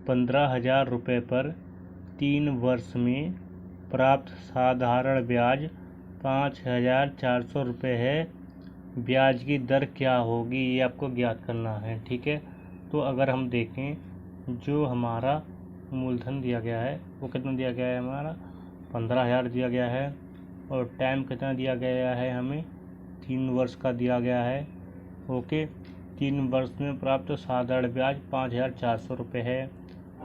15,000 रुपये पर 3 वर्ष में प्राप्त साधारण ब्याज 5,400 रुपये है। ब्याज की दर क्या होगी, ये आपको ज्ञात करना है। ठीक है, तो अगर हम देखें जो हमारा मूलधन दिया गया है वो कितना दिया गया है, हमारा 15,000 दिया गया है, और टाइम कितना दिया गया है, हमें 3 वर्ष का दिया गया है। ओके, 3 वर्ष में प्राप्त साधारण ब्याज 5,400 रुपये है।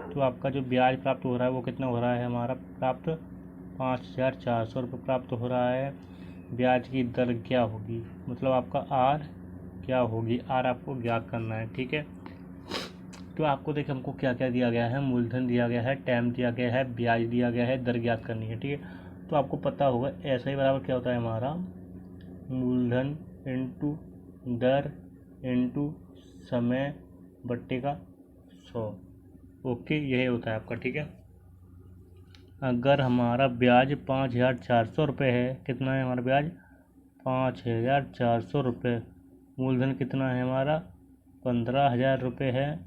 तो आपका जो ब्याज प्राप्त हो रहा है वो कितना हो रहा है, हमारा प्राप्त 5,400 रुपये प्राप्त हो रहा है। ब्याज की दर क्या होगी, मतलब आपका आर क्या होगी, आर आपको ज्ञात करना है। ठीक है, तो आपको देखिए हमको क्या क्या दिया गया है, मूलधन दिया गया है, टाइम दिया गया है, ब्याज दिया गया है, दर ज्ञात करनी है। ठीक है, तो आपको पता होगा ऐसा ही बराबर क्या होता है, हमारा मूलधन इंटू दर इंटू समय बट्टे का 100। ओके, यही होता है आपका। ठीक है, अगर हमारा ब्याज 5,400 रुपये है, कितना है हमारा ब्याज 5,400 रुपये, मूलधन कितना है हमारा 15,000 रुपये है,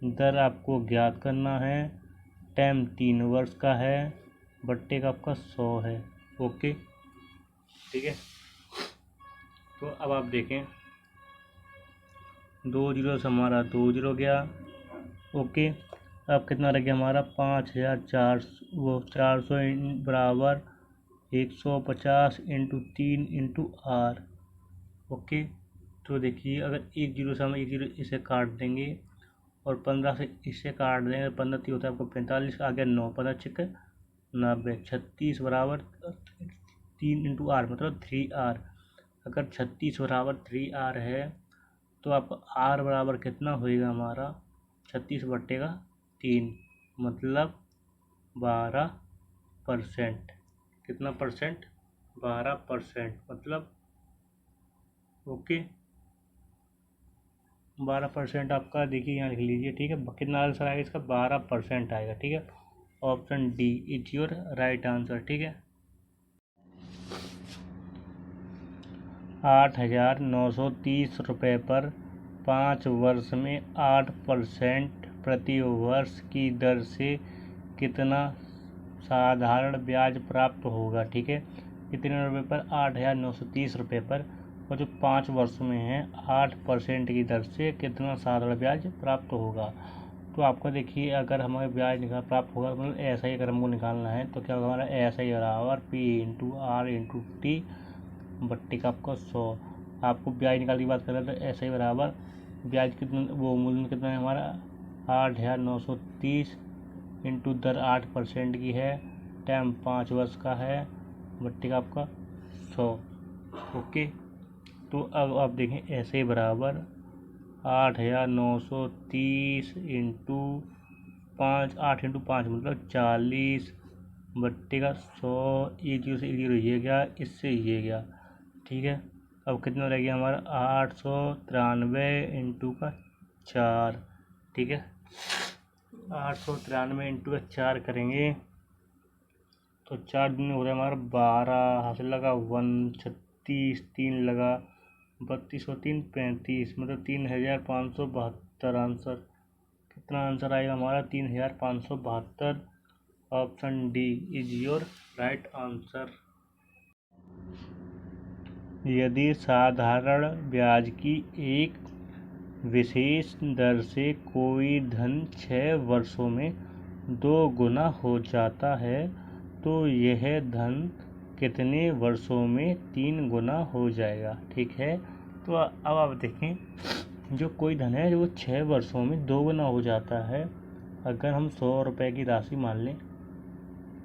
दर आपको ज्ञात करना है, टाइम 3 वर्ष का है, बट्टे का आपका 100 है। ओके, ठीक है, तो अब आप देखें 2 जीरो से हमारा 2 जीरो गया। ओके, अब कितना रह गया हमारा 5,400, वो 400 बराबर 150 इंटू 3 इंटू आर। ओके, तो देखिए अगर 1 जीरो से हम 1 जीरो इसे काट देंगे और 15 से इसे काट देंगे, 15 तीन होता है आपको 45, आ गया 9, 15 छिक 90, 36 बराबर 3 इंटू आर मतलब 3R। अगर 36 बराबर 3R है तो आपका आर बराबर कितना होएगा हमारा 36 बट्टे का 3 मतलब 12%। कितना परसेंट, 12% मतलब ओके 12% आपका देखिए यहाँ लिख लीजिए। ठीक है, कितना आंसर आएगा इसका 12% आएगा। ठीक है, option D is your right answer. ठीक है, 8,930 रुपये पर 5 वर्ष में 8% प्रति वर्ष की दर से कितना साधारण ब्याज प्राप्त होगा। ठीक है, कितने रुपये पर 8,930 रुपये पर, और जो 5 वर्ष में है 8% की दर से कितना साधारण ब्याज प्राप्त होगा। तो आपको देखिए अगर हमें ब्याज प्राप्त होगा मतलब ऐसा ही अगर हमको निकालना है तो क्या होगा हमारा ऐसा ही बराबर P into R into T बट्टी का आपका 100। आपको ब्याज निकाल की बात करें तो ऐसा ही बराबर ब्याज कितना, वो मूल्य कितना है हमारा 8,930 इंटू दर 8% की है, टाइम 5 वर्ष का है, बट्टी का आपका 100। ओके, तो अब आप देखें ऐसे ही बराबर 8,930 इंटू 5, 8 इंटू 5 मतलब 40 बट्टी का 100, एक जीरो से एक जीरो ये गया, इससे ये गया। ठीक है, अब कितना रह गया हमारा 893 इंटू का 4। ठीक है, 893 इंटू का 4 करेंगे तो 4 दिन हो रहा है हमारा 12, हासिल लगा 136, 3 लगा 32 और 3 35 मतलब 3,572 आंसर। कितना आंसर आएगा हमारा 3,572। Option D is your right answer. यदि साधारण ब्याज की एक विशेष दर से कोई धन 6 वर्षों में 2 गुना हो जाता है तो यह धन कितने वर्षों में 3 गुना हो जाएगा। ठीक है, तो अब आप देखें जो कोई धन है जो वो 6 वर्षों में 2 गुना हो जाता है। अगर हम 100 रुपये की राशि मान लें,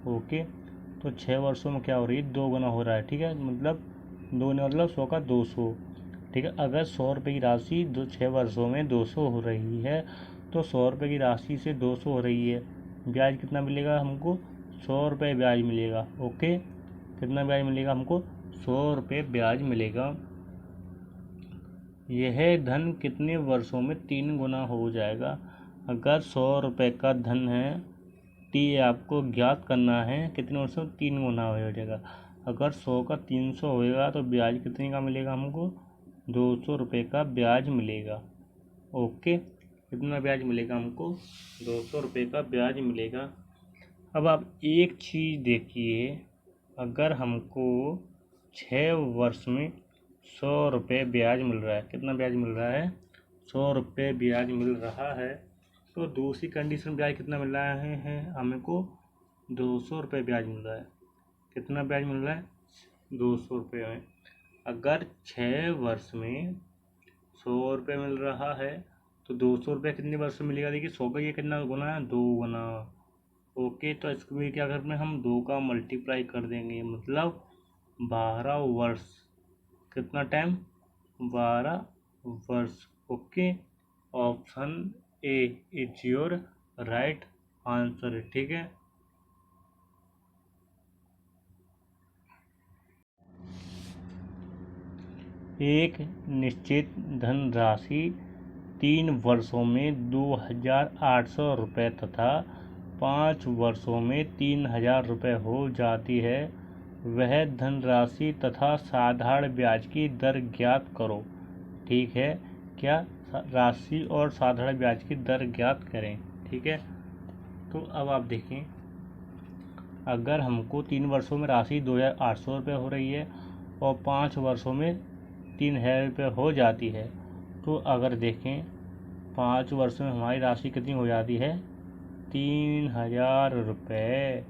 ओके, तो 6 वर्षों में क्या हो रही है 2 गुना हो रहा है। ठीक है, मतलब 2 गुना मतलब 100 का 200। ठीक है, अगर 100 रुपये की राशि 6 वर्षों में 200 हो रही है तो 100 रुपये की राशि से 200 हो रही है, ब्याज कितना मिलेगा हमको 100 रुपये ब्याज मिलेगा। ओके, कितना ब्याज मिलेगा हमको 100 रुपये ब्याज मिलेगा। यह धन कितने वर्षों में 3 गुना हो जाएगा। अगर 100 रुपये का धन है टी आपको ज्ञात करना है कितने वर्षों में 3 गुना हो जाएगा। अगर 100 का 300 होएगा तो ब्याज कितने का मिलेगा हमको 200 रुपये का ब्याज मिलेगा। ओके, कितना ब्याज मिलेगा हमको? 200 रुपये का ब्याज मिलेगा। अब आप एक चीज़ देखिए, अगर हमको 6 वर्ष में 100 रुपये ब्याज मिल रहा है, कितना ब्याज मिल रहा है? 100 रुपये ब्याज मिल रहा है, तो दूसरी कंडीशन ब्याज कितना मिल रहा है हमको? 200 रुपये ब्याज मिल रहा है। कितना ब्याज मिल रहा है? 200 रुपये में। अगर 6 वर्ष में 100 रुपये मिल रहा है तो 200 रुपये कितने वर्ष में मिलेगा? देखिए 100 का ये कितना गुना है? 2 गुना। ओके, तो इसको भी क्या करना है, हम 2 का मल्टीप्लाई कर देंगे, मतलब 12 वर्ष। कितना टाइम? 12 वर्ष। Okay, option A is your right answer. ठीक है। एक निश्चित धनराशि 3 वर्षों में 2,800 रुपये तथा 5 वर्षों में 3,000 रुपये हो जाती है। वह धनराशि तथा साधारण ब्याज की दर ज्ञात करो। ठीक है, क्या राशि और साधारण ब्याज की दर ज्ञात करें। ठीक है, तो अब आप देखें, अगर हमको 3 वर्षों में राशि 2,800 रुपये हो रही है और 5 वर्षों में 3,000 रुपये हो जाती है, तो अगर देखें 5 वर्षों में हमारी राशि कितनी हो जाती है? 3,000 रुपये।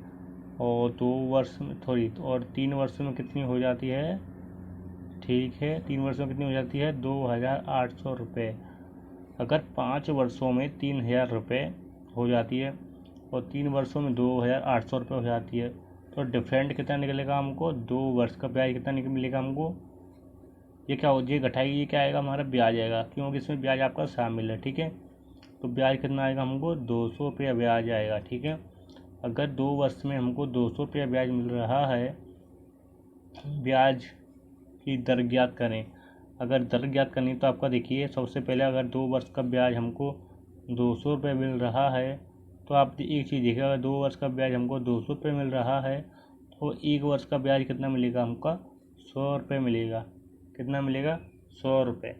और 2 वर्ष में और 3 वर्षों में कितनी हो जाती है? ठीक है, 3 वर्षों में कितनी हो जाती है? 2,800 रुपये। अगर 5 वर्षों में 3,000 रुपये हो जाती है और 3 वर्षों में 2,800 रुपये हो जाती है, तो डिफरेंट कितना निकलेगा हमको? 2 वर्ष का ब्याज कितना मिलेगा हमको? ये क्या हो, ये घटाई, ये क्या आएगा? हमारा ब्याज आएगा, क्योंकि इसमें ब्याज आपका शामिल है। ठीक है, तो ब्याज कितना आएगा हमको? 200 रुपया ब्याज आएगा। ठीक है, अगर 2 वर्ष में हमको 200 रुपया ब्याज मिल रहा है, ब्याज की दर ज्ञात करें। अगर दर ज्ञात करनी तो आपका देखिए, सबसे पहले अगर 2 वर्ष का ब्याज हमको 200 रुपये मिल रहा है, तो आप एक चीज़ देखिए, अगर 2 वर्ष का ब्याज हमको 200 रुपये मिल रहा है तो 1 वर्ष का ब्याज कितना मिलेगा हमका? 100 रुपये मिलेगा। कितना मिलेगा? 100 रुपये।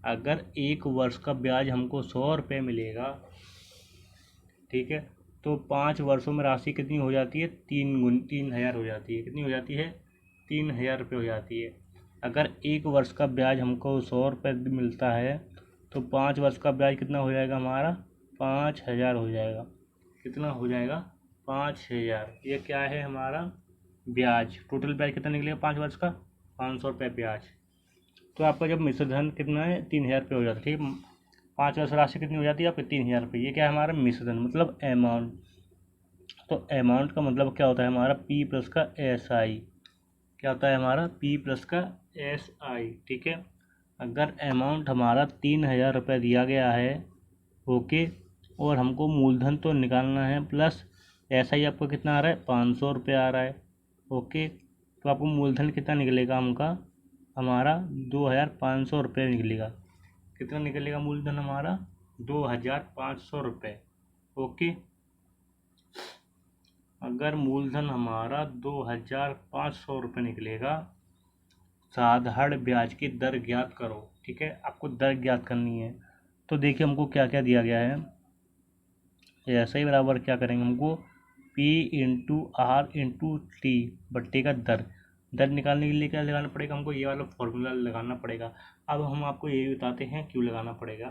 अगर 1 वर्ष का ब्याज हमको 100 रुपये मिलेगा, ठीक है, तो 5 वर्षों में राशि कितनी हो जाती है? 3,000 हो जाती है। कितनी हो जाती है? 3,000 रुपये हो जाती है। अगर 1 वर्ष का ब्याज हमको 100 रुपये मिलता है तो 5 वर्ष का ब्याज कितना हो जाएगा हमारा? 5,000 हो जाएगा। कितना हो जाएगा? 5,000। ये क्या है हमारा? ब्याज। टोटल ब्याज कितना निकलेगा 5 वर्ष का? 500 रुपये ब्याज। तो आपका जब मिश्र धन कितना है? 3,000 रुपये हो जाता है। ठीक है, 5 वर्ष राशि कितनी हो जाती है आपकी? 3,000 रुपये। ये क्या है हमारा? मिश्र धन, मतलब अमाउंट। तो अमाउंट का मतलब क्या होता है हमारा? P प्लस का SI। क्या होता है हमारा? P प्लस का SI। ठीक है, अगर अमाउंट हमारा 3,000 रुपये दिया गया है, ओके, और हमको मूलधन तो निकालना है, प्लस SI आपको कितना आ रहा है? 500 रुपये आ रहा है। ओके, तो आपको मूलधन कितना निकलेगा हमारा? 2,500 रुपये निकलेगा। कितना निकलेगा मूलधन हमारा? 2,500 रुपये। ओके, अगर मूलधन हमारा 2,500 रुपये निकलेगा, साधारण ब्याज की दर ज्ञात करो। ठीक है, आपको दर ज्ञात करनी है। तो देखिए हमको क्या क्या दिया गया है। ऐसा ही बराबर क्या करेंगे, हमको P into R into T बट्टे का दर। दर निकालने के लिए क्या लगाना पड़ेगा हमको? ये वाला फॉर्मूला लगाना पड़ेगा। अब हम आपको ये बताते हैं क्यों लगाना पड़ेगा।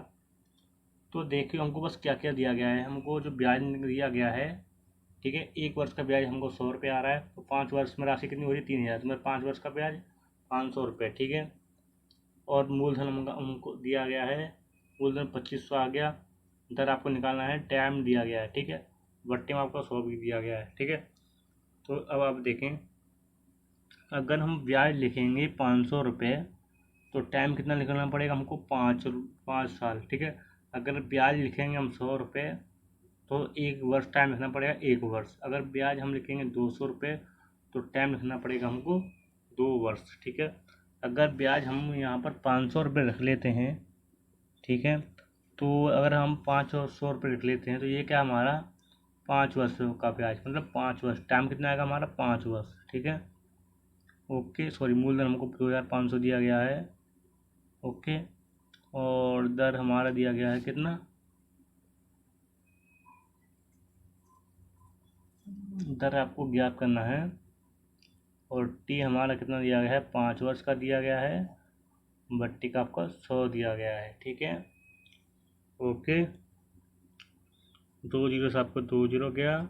तो देखिए हमको बस क्या क्या दिया गया है। हमको जो ब्याज दिया गया है, ठीक है, 1 वर्ष का ब्याज हमको 100 रुपये आ रहा है, तो 5 वर्ष में राशि कितनी हो रही है? 3,000। तो मेरे 5 वर्ष का ब्याज 500 रुपये। ठीक है, और मूलधन हमको दिया गया है, मूलधन 2,500 आ गया। दर आपको निकालना है, टाइम दिया गया है। ठीक है, बट्टे में आपका 100 भी दिया गया है। ठीक है, तो अब आप देखें, अगर हम ब्याज लिखेंगे 500 रुपये, तो टाइम कितना निकलना पड़ेगा हमको? 5 साल। ठीक है, अगर ब्याज लिखेंगे हम 100 रुपये, तो 1 वर्ष टाइम लिखना पड़ेगा, 1 वर्ष। अगर ब्याज हम लिखेंगे 200 रुपये, तो टाइम लिखना पड़ेगा हमको 2 वर्ष। ठीक है, अगर ब्याज हम यहाँ पर 500 रुपये रख लेते हैं, ठीक है, तो अगर हम 500 रुपये रख लेते हैं, तो ये क्या हमारा? 5 वर्षों का ब्याज, मतलब 5 वर्ष। टाइम कितना आएगा हमारा? 5 वर्ष। ठीक है, ओके, सॉरी, मूलधन हमको 2,500 दिया गया है। ओके, और दर हमारा दिया गया है कितना? दर आपको ज्ञात करना है। और टी हमारा कितना दिया गया है, 5 वर्ष का दिया गया है। बट्टी का आपका 100 दिया गया है। ठीक है, ओके। 2 जीरो से आपको 2 जीरो गया।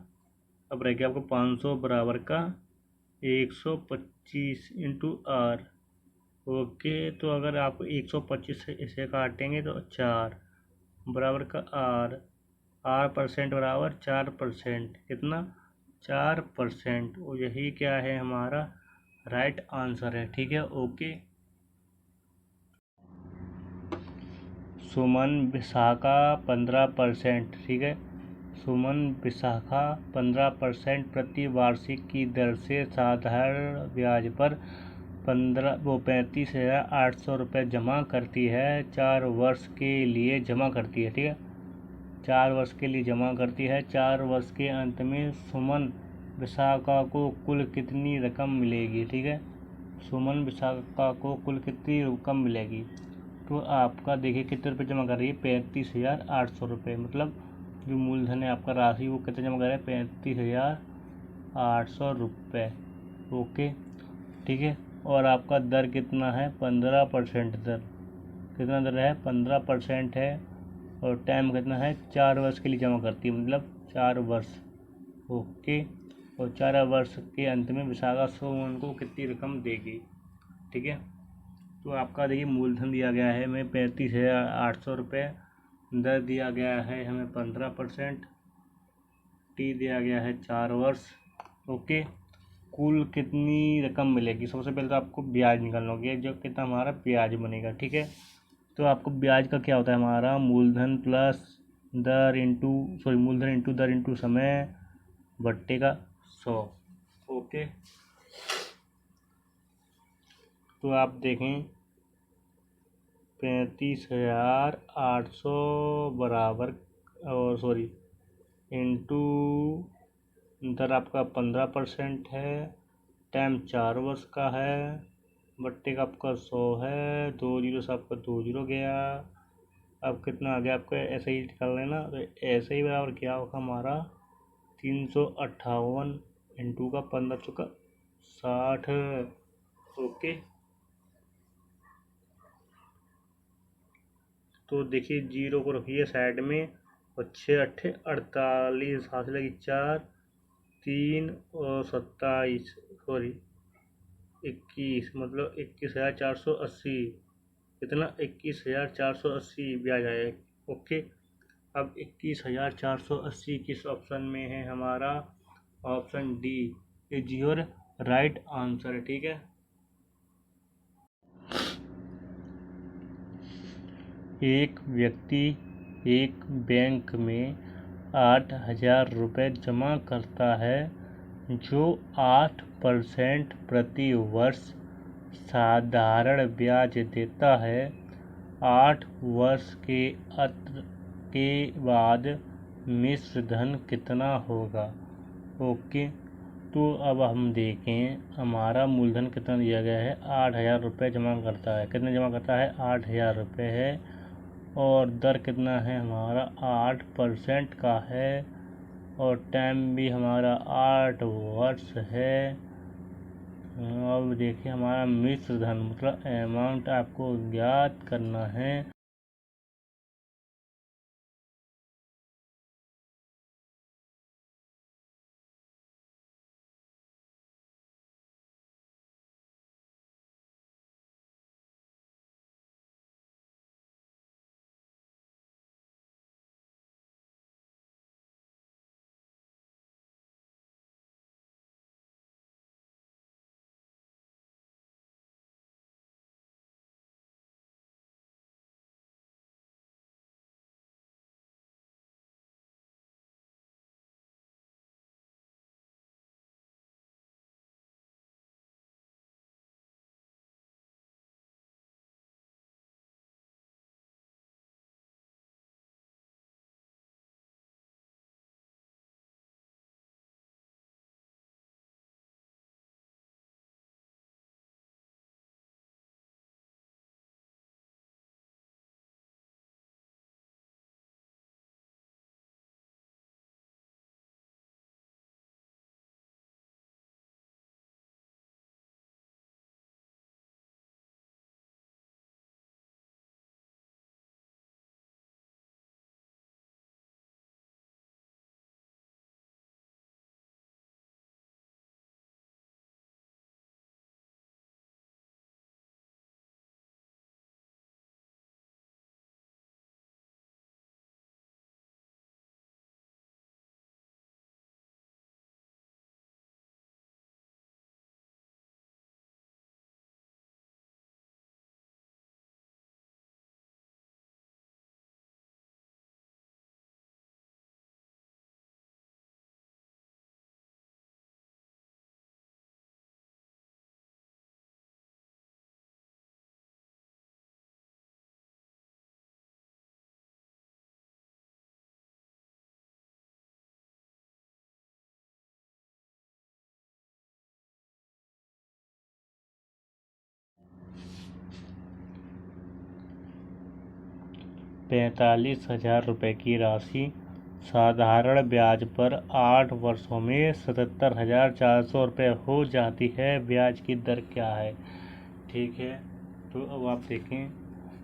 अब रह गया आपको 500 बराबर का 125 इंटू आर। ओके, तो अगर आप 125 से इसे काटेंगे तो 4 बराबर का आर। आर परसेंट बराबर 4%। कितना, 4%। और यही क्या है, हमारा राइट आंसर है। ठीक है, ओके। सुमन विशाखा 15%। ठीक है, सुमन विशाखा 15% प्रति वार्षिक की दर से साधारण ब्याज पर 35,800 रुपये जमा करती है। 4 वर्ष के लिए जमा करती है। ठीक है, 4 वर्ष के लिए जमा करती है। 4 वर्ष के अंत में सुमन विशाखा को कुल कितनी रकम मिलेगी। ठीक है, सुमन विशाखा को कुल कितनी रकम मिलेगी। तो आपका देखिए कितने रुपये जमा कर रही है, 35,800 रुपये। मतलब जो मूलधन है आपका राशि वो कितने जमा कर रहा है, 35,800 रुपये। ओके, ठीक है। और आपका दर कितना है, 15% दर। कितना दर है, 15% है। और टाइम कितना है, 4 वर्ष के लिए जमा करती है, मतलब 4 वर्ष। ओके, और 4 वर्ष के अंत में विशाखा सुमन को कितनी रकम देगी। ठीक है, तो आपका देखिए मूलधन दिया गया है हमें 35,800 रुपये। दर दिया गया है हमें 15%। टी दिया गया है 4 वर्ष। ओके, कुल कितनी रकम मिलेगी। सबसे पहले तो आपको ब्याज निकालना होगा, जो कितना हमारा ब्याज बनेगा। ठीक है, तो आपको ब्याज का क्या होता है, हमारा मूलधन प्लस दर इंटू मूलधन इंटू दर इंटू समय बट्टे का 100। ओके, तो आप देखें 35,800 बराबर और इंटू दर आपका 15% है। टाइम 4 वर्ष का है। बट्टे का आपका 100 है। 2 जीरो से आपका 2 जीरो गया। अब कितना आ गया आपका, ऐसे ही निकाल लेना। तो ऐसे ही बराबर क्या होगा हमारा 358 इंटू का 15 का 60। ओके, तो देखिए जीरो को रखिए साइड में। और 6 अट्ठे 48, हाथ लगी 4, 3 और 27 21, मतलब 21,480। कितना, 21,480 ब्याज आया। ओके, अब 21,480 किस ऑप्शन में है हमारा, option D is your right answer. ठीक है, एक व्यक्ति एक बैंक में 8,000 रुपये जमा करता है, जो 8% प्रति वर्ष साधारण ब्याज देता है। 8 वर्ष के अंत के बाद मिश्र धन कितना होगा। ओके, तो अब हम देखें हमारा मूलधन कितना दिया गया है, 8,000 रुपये जमा करता है। कितने जमा करता है, 8,000 रुपये है। और दर कितना है हमारा, 8% का है। और टाइम भी हमारा 8 वर्ष है। अब देखिए हमारा मिश्र धन मतलब अमाउंट आपको ज्ञात करना है। 45,000 रुपये की राशि साधारण ब्याज पर 8 वर्षों में 77,400 रुपये हो जाती है, ब्याज की दर क्या है? ठीक है, तो अब आप देखें,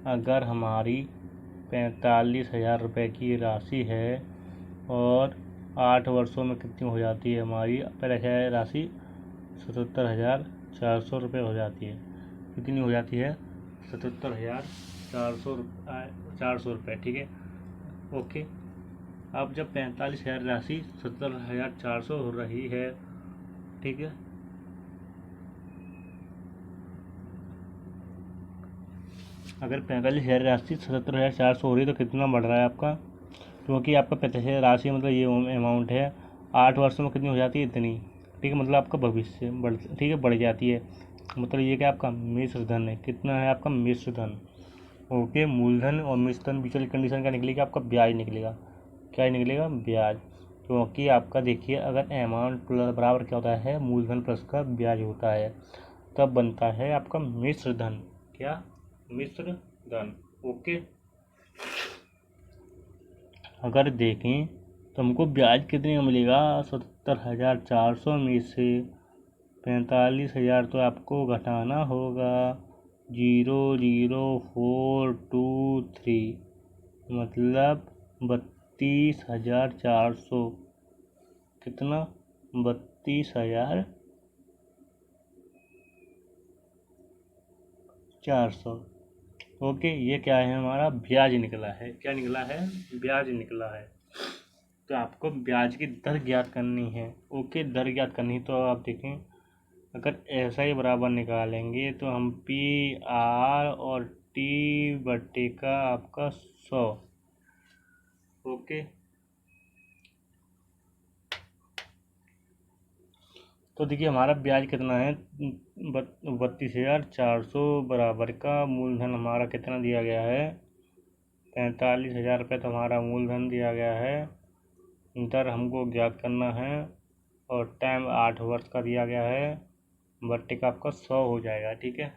अगर हमारी 45,000 रुपये की राशि है और 8 वर्षों में कितनी हो जाती है हमारी पहले राशि 77,400 रुपये हो जाती है। कितनी हो जाती है? 77,400 रुपये। ठीक है, ओके। अब जब 45,000 राशि 77,400 हो रही है, ठीक है, अगर 45,000 राशि 77,400 हो रही है तो कितना बढ़ रहा है आपका? क्योंकि आपका 45,000 राशि मतलब ये अमाउंट है, 8 वर्षों में कितनी हो जाती है? इतनी। ठीक है, मतलब आपका भविष्य ठीक है, बढ़ जाती है। मतलब ये क्या आपका मिश्र धन है? कितना है आपका मिश्र धन? ओके, मूलधन और मिश्र धन बीच वाली कंडीशन क्या निकलेगा? आपका ब्याज निकलेगा। क्या निकलेगा? ब्याज। क्योंकि आपका देखिए, अगर अमाउंट प्लस बराबर क्या होता है? मूलधन प्लस का ब्याज होता है, तब बनता है आपका मिश्र धन। क्या? मिश्र धन। ओके, अगर देखें तो हमको ब्याज कितने का मिलेगा? 77,400 में से 45,000 तो आपको घटाना होगा 0,0423, मतलब 32,400। कितना? 32,400। ओके, ये क्या है? हमारा ब्याज निकला है। क्या निकला है? ब्याज निकला है। तो आपको ब्याज की दर ज्ञात करनी है। ओके, दर ज्ञात करनी है तो आप देखें, अगर ऐसा ही बराबर निकालेंगे तो हम PR और T बटे का आपका 100। ओके, तो देखिए हमारा ब्याज कितना है? 32,400 बराबर का मूलधन हमारा कितना दिया गया है? 45,000 रुपये तो हमारा मूलधन दिया गया है। दर हमको ज्ञात करना है और टाइम 8 वर्ष का दिया गया है, बट्टे का आपका 100 हो जाएगा। ठीक है,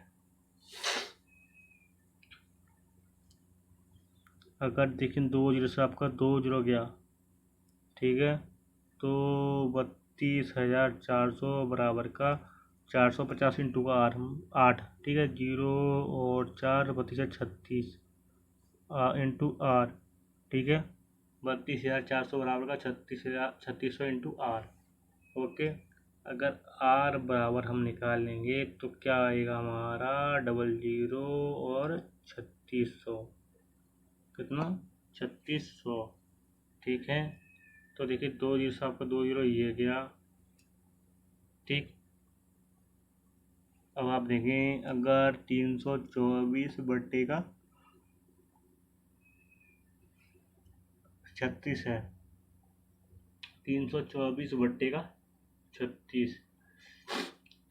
अगर देखें 2 जीरो से आपका 2 जीरो गया, ठीक है, तो 32,400 बराबर का 450 इंटू का 8। ठीक है, 0 और 4 32,36 इंटू R। ठीक है, 32,400 बराबर का 3600 इंटू R। ओके, अगर R बराबर हम निकालेंगे तो क्या आएगा हमारा? 00 और 3600। कितना? 3600। ठीक है, तो देखिए 2 जीरो से आपका 2 जीरो ये गया। ठीक, अब आप देखें, अगर 324 बट्टे का 36 है, 324 बट्टे का 36,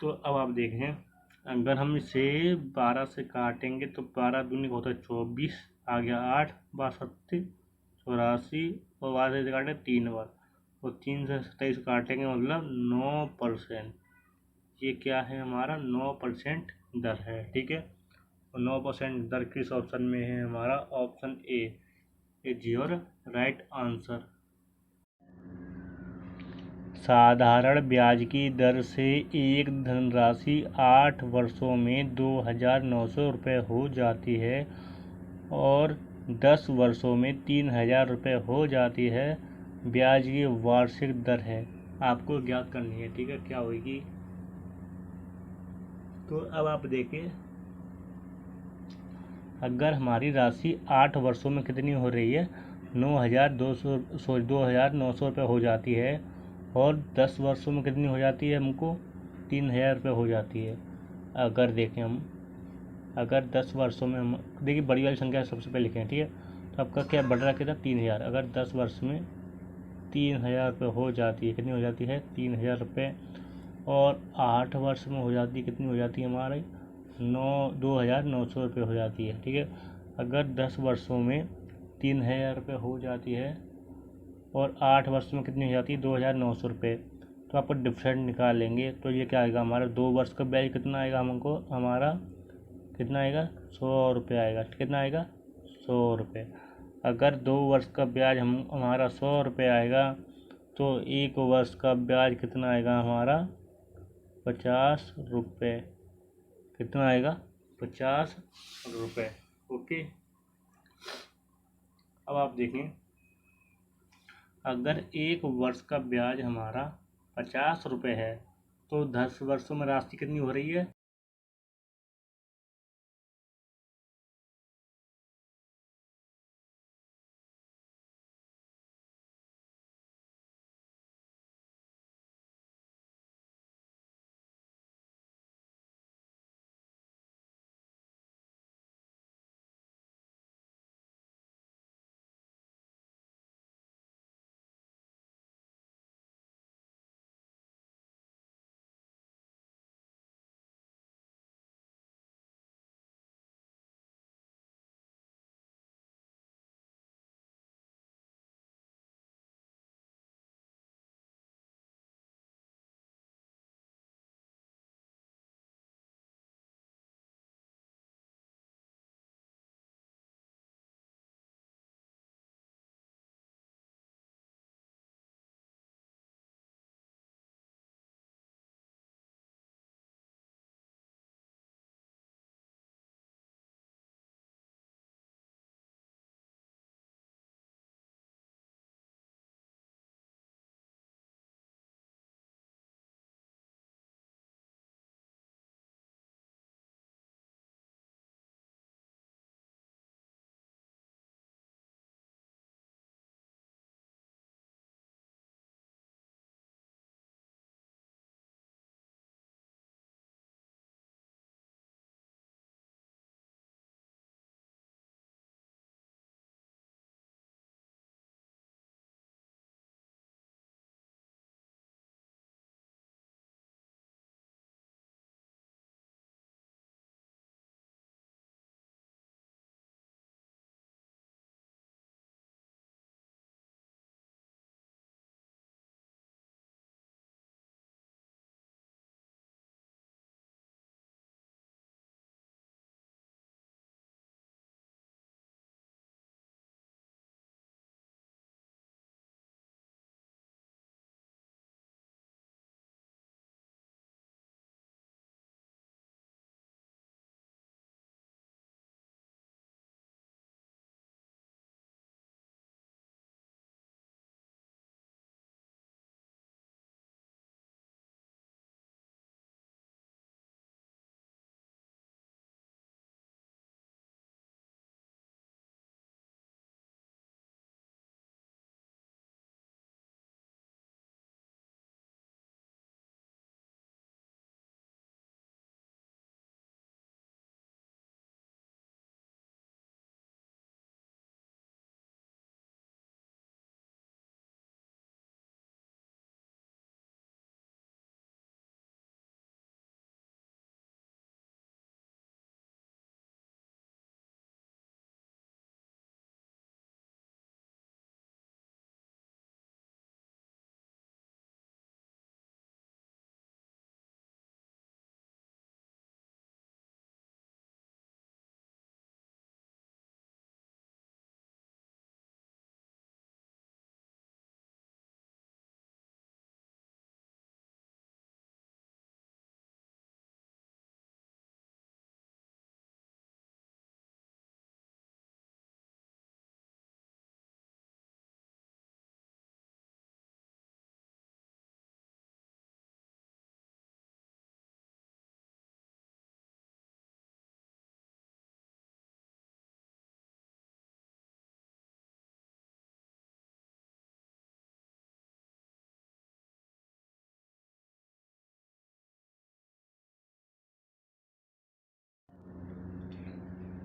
तो अब आप देखें, अगर हम इसे 12 से काटेंगे तो 12 दूनी का होता है 24, आ गया 8, 62, 84, और 12 से काटे 3 बार, और 3 से 27 काटेंगे मतलब 9%। ये क्या है? हमारा 9% दर है। ठीक है, और 9% दर किस ऑप्शन में है? हमारा option A is your right answer. साधारण ब्याज की दर से एक धनराशि 8 वर्षों में 2,900 रुपये हो जाती है और 10 वर्षों में 3,000 रुपये हो जाती है, ब्याज की वार्षिक दर है, आपको ज्ञात करनी है। ठीक है, क्या होगी? तो अब आप देखिए, अगर हमारी राशि 8 वर्षों में कितनी हो रही है? 2,900 रुपये हो जाती है और 10 वर्षों में कितनी हो जाती है? हमको 3,000 रुपये हो जाती है। अगर देखें हम, अगर 10 वर्षों में हम देखिए बड़ी वाली संख्या सबसे पहले लिखें। ठीक है, तो आपका क्या बढ़ रहा है? कितना? 3,000। अगर 10 वर्ष में 3,000 रुपये हो जाती है, कितनी हो जाती है? 3,000 रुपये। और 8 वर्ष में हो जाती है, कितनी हो जाती है हमारी? 2,900 रुपये हो जाती है। ठीक है, अगर 10 वर्षों में 3,000 रुपये हो जाती है और 8 वर्ष में कितनी हो जाती है? 2,900 रुपये। तो आपको डिफरेंट निकालेंगे तो ये क्या आएगा हमारा? 2 वर्ष का ब्याज कितना आएगा हमको? हमारा कितना आएगा? 100 रुपये आएगा। कितना आएगा? 100 रुपये। अगर 2 वर्ष का ब्याज हमारा 100 रुपये आएगा तो 1 वर्ष का ब्याज कितना आएगा हमारा 50 रुपये। कितना आएगा 50 रुपये। ओके। अब आप देखें, अगर 1 वर्ष का ब्याज हमारा 50 रुपये है तो 10 वर्षों में राशि कितनी हो रही है?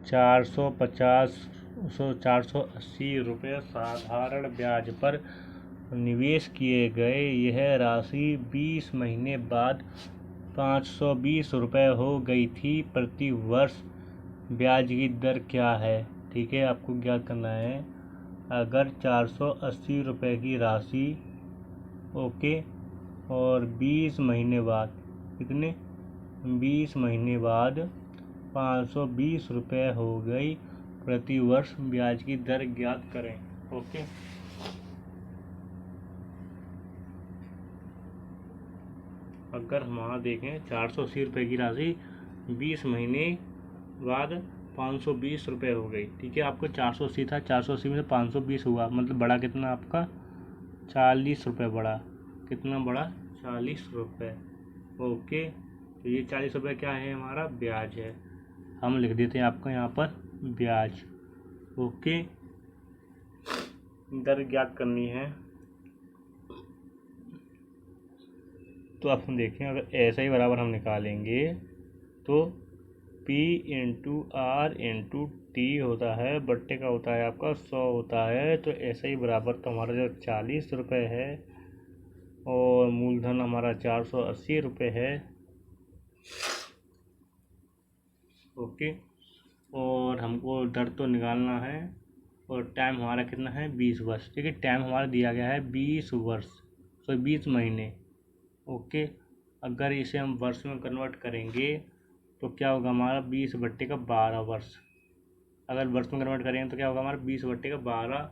₹480 साधारण ब्याज पर निवेश किए गए। यह राशि 20 महीने बाद ₹520 हो गई थी। प्रति वर्ष ब्याज की दर क्या है? ठीक है, आपको ज्ञात करना है। अगर ₹480 की राशि, ओके, और 20 महीने बाद कितने 20 महीने बाद ₹520 हो गई प्रति वर्ष ब्याज की दर ज्ञात करें। ओके, अगर हमारा देखें 480 रुपये की राशि 20 महीने बाद 520 रुपये हो गई। ठीक है, आपको 480 था, 480 में से 520 हुआ, मतलब बढ़ा कितना आपका 40 रुपये बढ़ा। कितना बढ़ा? 40 रुपये। ओके, तो ये 40 रुपये क्या है? हमारा ब्याज है। हम लिख देते हैं आपको यहाँ पर ब्याज। ओके, दर ज्ञात करनी है। तो अब हम देखें, अगर ऐसा ही बराबर हम निकालेंगे तो P into R into T होता है, बट्टे का होता है आपका 100 होता है। तो ऐसा ही बराबर तो हमारा जो 40 रुपये है और मूलधन हमारा 480 रुपये है। ओके, और हमको दर तो निकालना है और टाइम हमारा कितना है? 20 वर्ष। ठीक है, टाइम हमारा दिया गया है 20 वर्ष, तो 20 महीने। ओके, अगर इसे हम वर्ष में कन्वर्ट करेंगे तो क्या होगा हमारा? 20/12 वर्ष। अगर वर्ष में कन्वर्ट करेंगे तो क्या होगा हमारा? 20/12,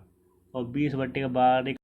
और 20/12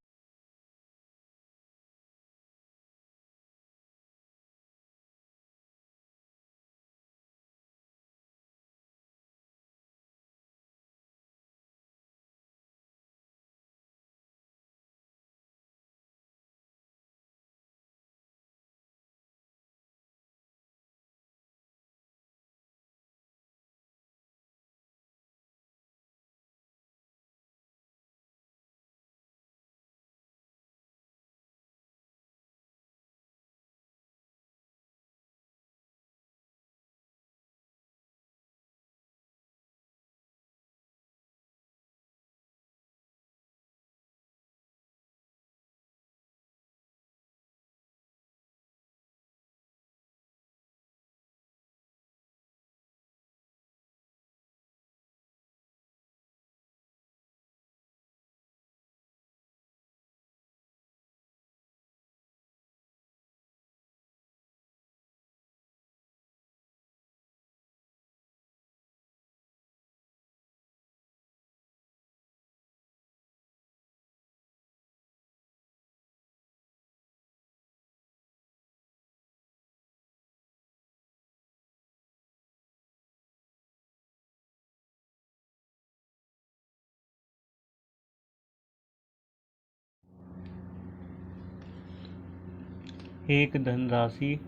एक धनराशि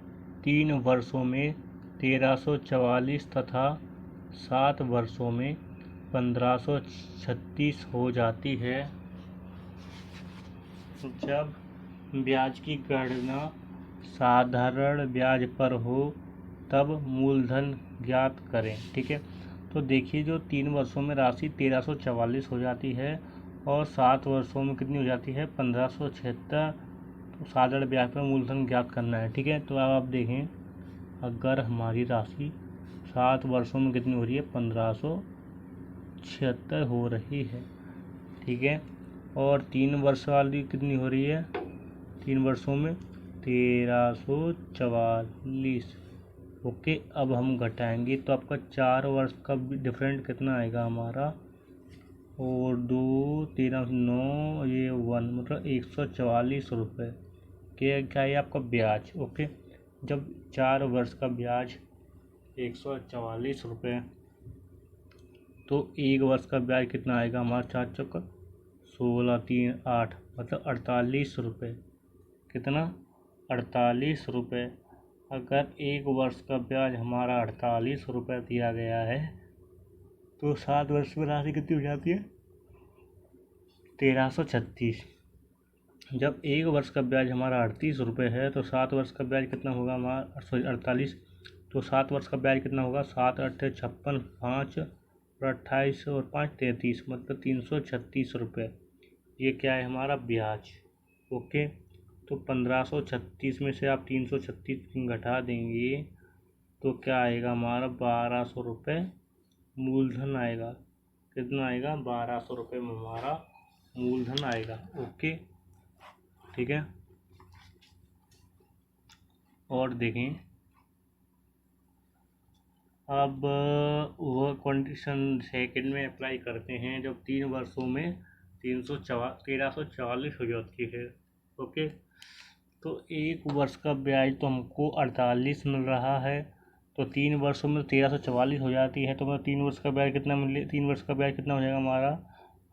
3 वर्षों में 1344 तथा 7 वर्षों में 1536 हो जाती है जब ब्याज की गणना साधारण ब्याज पर हो, तब मूलधन ज्ञात करें। ठीक है, तो देखिए, जो 3 वर्षों में राशि 1344 हो जाती है और 7 वर्षों में कितनी हो जाती है? 1576। तो साधारण ब्याज पर मूलधन ज्ञात करना है। ठीक है, तो अब आप देखें, अगर हमारी राशि 7 वर्षों में कितनी हो रही है? 1576 हो रही है। ठीक है, और 3 वर्ष वाली कितनी हो रही है? 3 वर्षों में 1344। ओके, अब हम घटाएंगे तो आपका 4 वर्ष का डिफरेंट कितना आएगा हमारा? और 2 13 9 ये 1, मतलब 144 रुपये क्या है आपका ब्याज। ओके, जब 4 वर्ष का ब्याज 144 रुपये, तो 1 वर्ष का ब्याज कितना आएगा हमारा? 4 चौका 16 3 8, मतलब 48 रुपये। कितना? 48 रुपये। अगर 1 वर्ष का ब्याज हमारा 48 रुपये दिया गया है तो 7 वर्ष में राशि कितनी हो जाती है? 1336। जब 1 वर्ष का ब्याज हमारा 38 रुपये है तो 7 वर्ष का ब्याज कितना होगा हमारा? 48। तो 7 वर्ष का ब्याज कितना होगा? 7 8 56, 5 और 28 और 5 33, मतलब 336 रुपये। ये क्या है? हमारा ब्याज। ओके, तो 1536 में से आप 336 घटा देंगे तो क्या आएगा हमारा? 1200 रुपये मूलधन आएगा। कितना आएगा? 1200 रुपये में हमारा मूलधन आएगा। ओके, ठीक है, और देखें, अब वह कंडीशन सेकंड में अप्लाई करते हैं जब 3 वर्षों में 1344 हो जाती है। ओके, तो 1 वर्ष का ब्याज तो हमको 48 मिल रहा है, तो 3 वर्षों में 1344 हो जाती है, तो मतलब 3 वर्ष का ब्याज कितना मिले, 3 वर्ष का ब्याज कितना हो जाएगा हमारा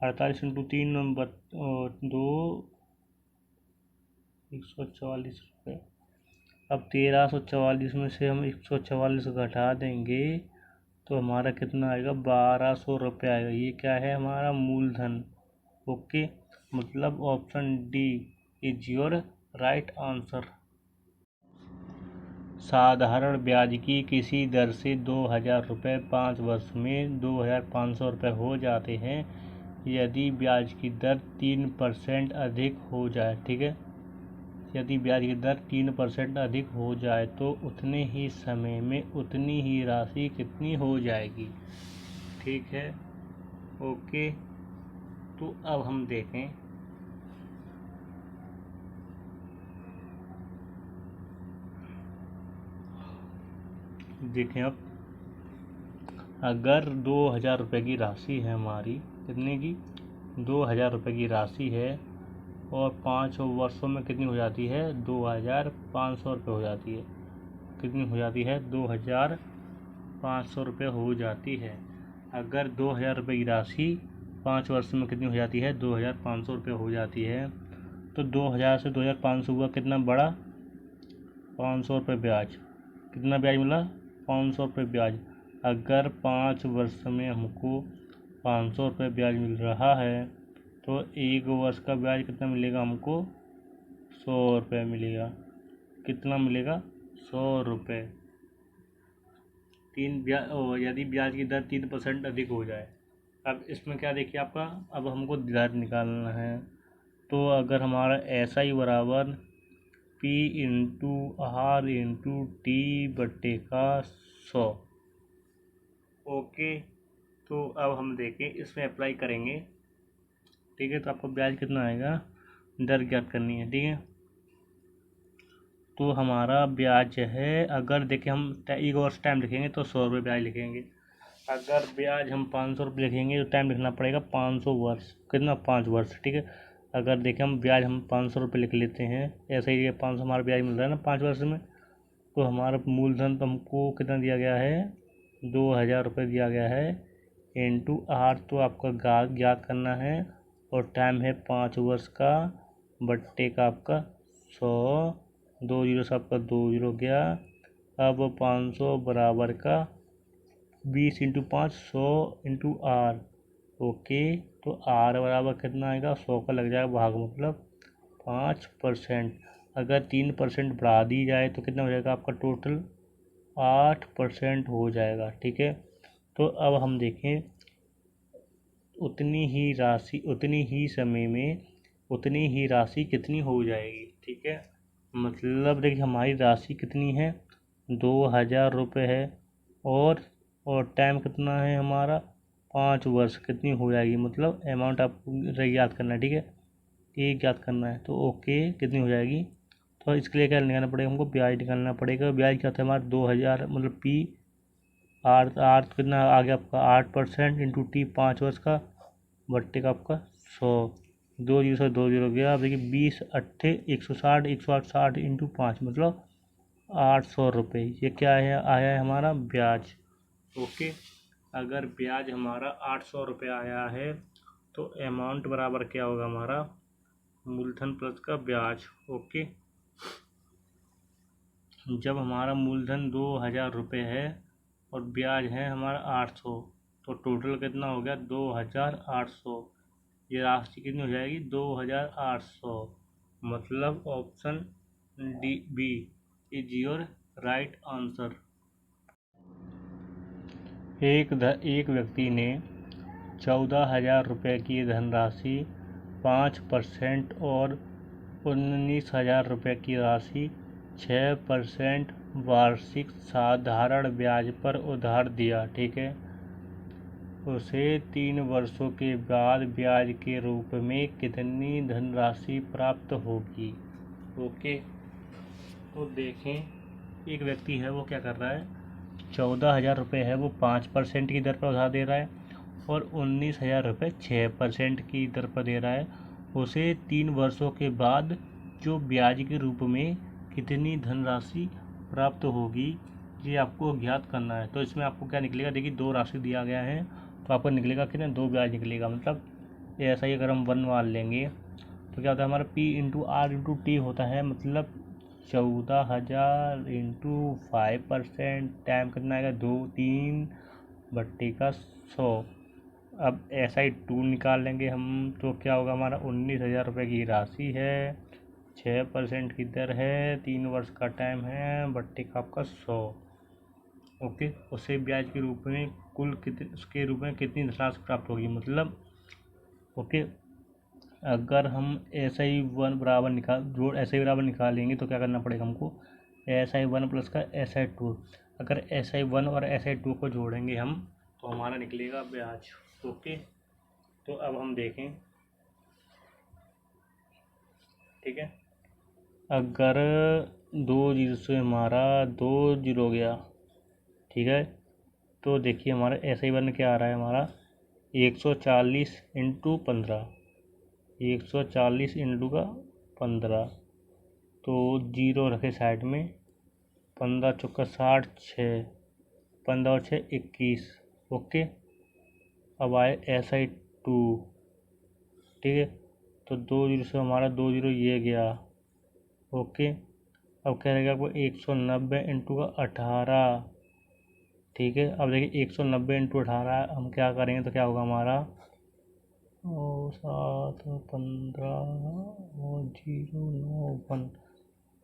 48 इंटू 3 नंबर 2 144 रुपये। अब 1344 में से हम 144 घटा देंगे तो हमारा कितना आएगा 1200 रुपये आएगा। ये क्या है हमारा मूलधन। ओके, मतलब option D is your right answer. साधारण ब्याज की किसी दर से 2000 रुपये 5 वर्ष में 2500 रुपये हो जाते हैं यदि ब्याज की दर 3% अधिक हो जाए। ठीक है, यदि ब्याज की दर 3% अधिक हो जाए तो उतने ही समय में उतनी ही राशि कितनी हो जाएगी। ठीक है, ओके, तो अब हम देखें अब अगर 2000 रुपये की राशि है हमारी, कितने की 2000 रुपये की राशि है और 5 वर्षों में कितनी हो जाती है 2500 रुपये हो जाती है। कितनी हो जाती है 2500 रुपये हो जाती है। अगर 2000 रुपये की राशि 5 वर्ष में कितनी हो जाती है 2500 रुपये हो जाती है, तो 2000 से 2500 हुआ कितना बड़ा 500 रुपये ब्याज। कितना ब्याज मिला 500 रुपये ब्याज। अगर 5 वर्ष में हमको 500 रुपये ब्याज मिल रहा है तो 1 वर्ष का ब्याज कितना मिलेगा हमको 100 रुपये मिलेगा। कितना मिलेगा 100 रुपये। यदि ब्याज की दर 3% अधिक हो जाए। अब इसमें क्या देखिए आपका, अब हमको दर निकालना है, तो अगर हमारा ऐसा ही बराबर P into R into T बट्टे का 100। ओके, तो अब हम देखें इसमें अप्लाई करेंगे। ठीक है, तो आपको ब्याज कितना आएगा, दर ज्ञात करनी है। ठीक है, तो हमारा ब्याज है, अगर देखें हम एक वर्ष टाइम लिखेंगे तो 100 रुपये ब्याज लिखेंगे। अगर ब्याज हम 500 रुपये लिखेंगे तो टाइम लिखना पड़ेगा 500 वर्ष। कितना 5 वर्ष। ठीक है, अगर देखें हम ब्याज हम 500 रुपये लिख लेते हैं, ऐसे ही 500 हमारा ब्याज मिल रहा है ना 5 वर्ष में, तो हमारा मूलधन तो हमको कितना दिया गया है 2000 रुपये दिया गया है इंटू आर तो आपका ज्ञात करना है और टाइम है 5 वर्ष का बट्टे का आपका 100। 2 जीरो से आपका 2 जीरो गया। अब 500 बराबर का 20 इंटू 5 100 इंटू आर। ओके, तो आर बराबर कितना आएगा 100 का लग जाएगा भाग, मतलब 5%। अगर 3% बढ़ा दी जाए तो कितना हो जाएगा आपका टोटल 8% हो जाएगा। ठीक है, तो अब हम देखें उतनी ही राशि उतनी ही समय में उतनी ही राशि कितनी हो जाएगी। ठीक है, मतलब देखिए हमारी राशि कितनी है 2000 रुपये है और टाइम कितना है हमारा 5 वर्ष। कितनी हो जाएगी, मतलब अमाउंट आपको याद करना है। ठीक है, एक याद करना है, तो ओके कितनी हो जाएगी। तो इसके लिए क्या निकालना पड़ेगा हमको, ब्याज निकालना पड़ेगा। ब्याज क्या था हमारा 2000, मतलब पी आर कितना आ गया आपका 8% इंटू टी 5 वर्ष का बट्टे का आपका 100। 2 जीरो से 2 जीरो गया। अब देखिए 20 अट्ठे 160 108 60 इंटू 5 मतलब 800 रुपये। ये क्या है आया है हमारा ब्याज। ओके, अगर ब्याज हमारा 800 रुपये आया है तो अमाउंट बराबर क्या होगा हमारा मूलधन प्लस का ब्याज। ओके, जब हमारा मूलधन 2000 रुपये है और ब्याज है हमारा 800, तो टोटल कितना हो गया 2800। ये राशि कितनी हो जाएगी 2800। मतलब option D B is your right answer. एक व्यक्ति ने 14,000 रुपये की धनराशि 5% और 19,000 रुपये की राशि 6% वार्षिक साधारण ब्याज पर उधार दिया। ठीक है, उसे 3 वर्षों के बाद ब्याज के रूप में कितनी धनराशि प्राप्त होगी। ओके, तो देखें एक व्यक्ति है वो क्या कर रहा है 14,000 रुपये है वो 5% की दर पर उधार दे रहा है और 19,000 रुपये 6% की दर पर दे रहा है। उसे 3 वर्षों के बाद जो ब्याज के रूप में कितनी धनराशि प्राप्त होगी ये आपको ज्ञात करना है। तो इसमें आपको क्या निकलेगा, देखिए 2 राशि दिया गया है तो आपको निकलेगा कितना, 2 ब्याज निकलेगा। मतलब ऐसा ही अगर हम 1 मान लेंगे तो क्या होता है हमारा P/R/T होता है, मतलब 14,000 × 5% टाइम कितना आएगा 2/3/100। अब SI2 निकाल लेंगे हम तो क्या होगा हमारा 19,000 रुपये की राशि है, 6% की दर है, 3 वर्ष का टाइम है, बट्टे का आपका 100। ओके, उसे ब्याज के रूप में कुल उसके रूप में कितनी धनराशि प्राप्त होगी। मतलब ओके, अगर हम SI1 बराबर निकालेंगे तो क्या करना पड़ेगा हमको, SI1 प्लस का SI2। अगर SI1 और SI2 को जोड़ेंगे हम तो हमारा निकलेगा ब्याज। ओके, तो अब हम देखें, ठीक है, अगर 2 जीरो से हमारा 2 जीरो हो गया, ठीक है, तो देखिए हमारा SI1 क्या आ रहा है हमारा 140 × 15, 140 × 15, तो 0 रखे साइड में, 15 चौका 60, 6, 15 और 6 21। ओके, अब आए SI2, ठीक है, तो 2 जीरो से हमारा 2 जीरो ये गया। ओके, अब क्या रहेगा आपको 190 × 18, ठीक है। अब देखिए 190 × 18 हम क्या करेंगे तो क्या होगा हमारा 7 15 और 0 9 1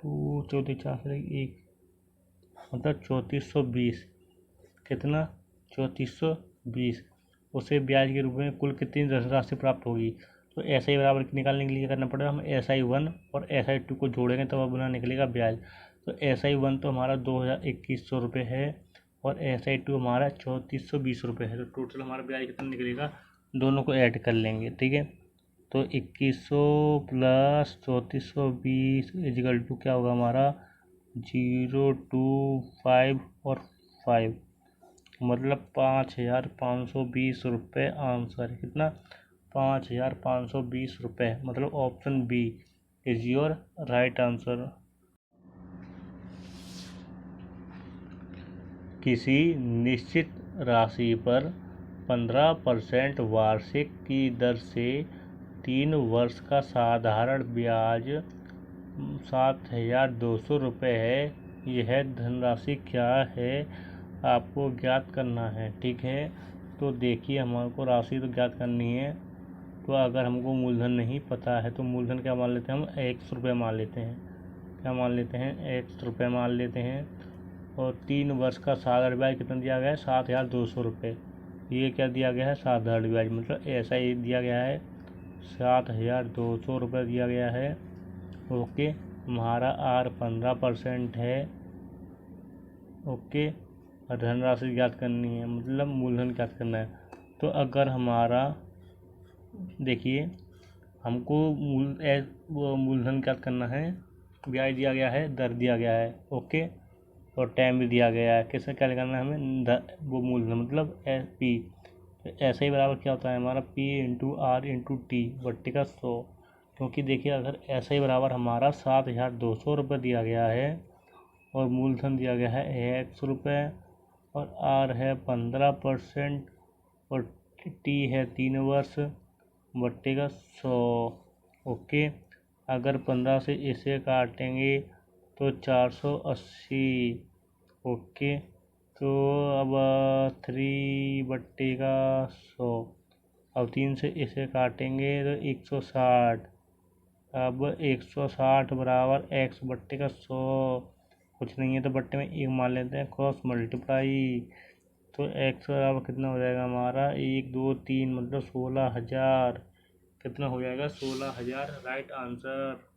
2 14 4 1, मतलब 3420। कितना, 3420। उसे ब्याज के रूप में कुल कितनी धनराशि प्राप्त होगी। तो SI बराबर निकालने के लिए करना पड़ेगा, हम SI1 और SI2 को जोड़ेंगे तब अपना निकलेगा ब्याज। तो SI1 तो हमारा 2,2100 रुपये है और SI2 हमारा 3420 रुपये है। तो टोटल हमारा ब्याज कितना निकलेगा, दोनों को ऐड कर लेंगे, ठीक है। तो 2100 प्लस 3420 इजिकल टू क्या होगा हमारा 0 2 5 और 5, मतलब 5,520 रुपये आंसर है। कितना, 5,520 रुपये, मतलब option B is your right answer. किसी निश्चित राशि पर 15% वार्षिक की दर से 3 वर्ष का साधारण ब्याज 7,200 रुपये है। यह धनराशि क्या है आपको ज्ञात करना है, ठीक है। तो देखिए हमको राशि तो ज्ञात करनी है, तो अगर हमको मूलधन नहीं पता है तो मूलधन क्या मान लेते हैं हम, 100 रुपये मान लेते हैं। क्या मान लेते हैं, 100 रुपये मान लेते हैं। और 3 वर्ष का साधारण ब्याज कितना दिया गया है, 7,200 रुपये। ये क्या दिया गया है, साधारण ब्याज, मतलब ऐसा ही दिया गया है, 7,200 रुपये दिया गया है। ओके, हमारा R 15% है। ओके, धनराशि ज्ञात करनी है, मतलब मूलधन ज्ञात करना है। तो अगर हमारा देखिए हमको मूलधन ज्ञात करना है, ब्याज दिया गया है, दर दिया गया है, ओके, और टाइम भी दिया गया है। किसका क्या करना है हमें, वो मूलधन मतलब P। ऐसे ही बराबर क्या होता है हमारा P/R/T बट्टे का 100। क्योंकि देखिए अगर ऐसे ही बराबर हमारा 7,200 रुपये दिया गया है और मूलधन दिया गया है 100 रुपये और R है 15% और T है 3 वर्ष बट्टे का 100। ओके, अगर 15 से इसे काटेंगे तो 480। ओके, तो अब 3/100, अब 3 से इसे काटेंगे तो 160। अब 160 बराबर x बट्टे का 100, कुछ नहीं है तो बट्टे में 1 मान लेते हैं, क्रॉस मल्टीप्लाई। तो x बराबर कितना हो जाएगा हमारा 1 2 3, मतलब 16,000। कितना हो जाएगा, 16,000 राइट आंसर।